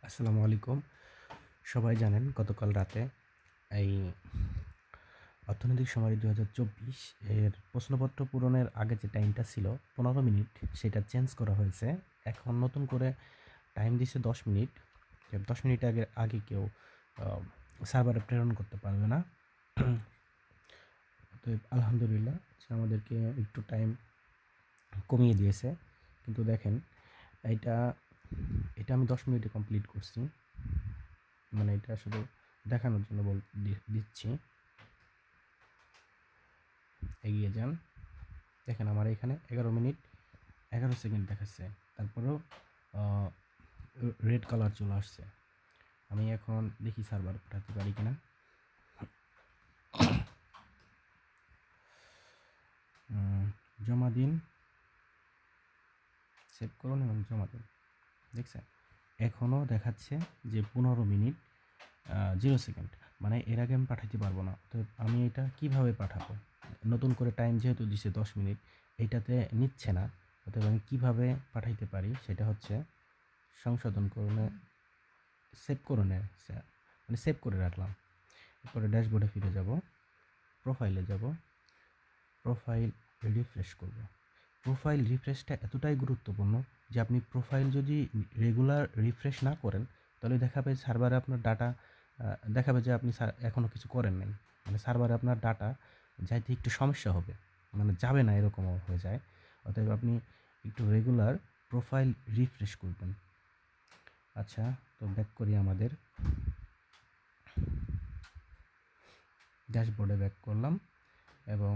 আসসালামু আলাইকুম। সবাই জানেন গতকাল রাতে এই অর্থনৈতিক শুমারি ২০২৪ এর প্রশ্নপত্র পূরণের আগে যে টাইমটা ছিল ১৫ মিনিট সেটা চেঞ্জ করা হয়েছে। এখন নতুন করে টাইম দিছে ১০ মিনিট। ১০ মিনিট আগে কেউ আ সার্ভারে প্রেরণ করতে পারবে না। অতএব আলহামদুলিল্লাহ যে আমাদেরকে একটু টাইম কমিয়ে দিয়েছে। কিন্তু দেখেন এইটা এটা আমি ১০ মিনিটে কমপ্লিট করছি। মানে এটা শুধু দেখানোর জন্য দিচ্ছি। এগিয়ে যান। দেখেন আমার এখানে ১১ মিনিট ১১ সেকেন্ড দেখাচ্ছে। তারপরেও আ রেড কালার চলে আসছে। আমি এখন দেখি সার্ভার পাঠাতে পারি কিনা। জমা দিন, সেভ করুন এবং জমা দিন। দেখছেন? এখনও দেখাচ্ছে যে ১৫ মিনিট ০ সেকেন্ড। মানে এর আগে আমি পাঠাতে পারবো না। তো আমি এটা কিভাবে পাঠাবো? নতুন করে টাইম যেহেতু দিছে ১০ মিনিট, এইটাতে নিচ্ছে না। অতএব আমি কিভাবে পাঠাইতে পারি সেটা হচ্ছে সংশোধন করণে সেভ করণে মানে সেভ করে রাখলাম। এরপরে ড্যাশবোর্ডে ফিরে যাব, প্রোফাইলে যাব, প্রোফাইল রিফ্রেশ করব। প্রোফাইল রিফ্রেশটা এতটাই গুরুত্বপূর্ণ যে আপনি প্রোফাইল যদি রেগুলার রিফ্রেশ না করেন তাহলে দেখাবে সার্ভারে আপনার ডাটা দেখাবে যে আপনি এখনও কিছু করেন নাই। মানে সার্ভারে আপনার ডাটা যাইতে একটু সমস্যা হবে, মানে যাবে না এরকমও হয়ে যায়। অতএব আপনি একটু রেগুলার প্রোফাইল রিফ্রেশ করবেন। আচ্ছা, তো ব্যাক করি আমাদের ড্যাশবোর্ডে ব্যাক করলাম এবং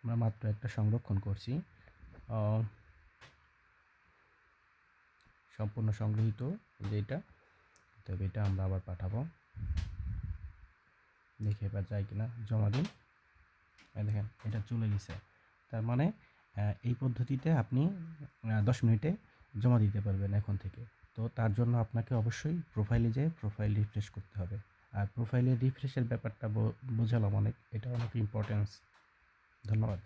আমরা মাত্র একটা সংরক্ষণ করছি। সম্পূর্ণ সংগৃহীত যেটা, তবে এটা আমরা আবার পাঠাবো। দেখি এবার যায় কিনা। জমা দিন। দেখেন এটা চলে গেছে। তার মানে এই পদ্ধতিতে আপনি ১০ মিনিটে জমা দিতে পারবেন এখন থেকে। তো তার জন্য আপনাকে অবশ্যই প্রোফাইলে যেয়ে প্রোফাইল রিফ্রেশ করতে হবে। আর প্রোফাইলের রিফ্রেশের ব্যাপারটা বোঝালাম অনেক, এটা অনেক ইম্পর্টেন্স। ধন্যবাদ।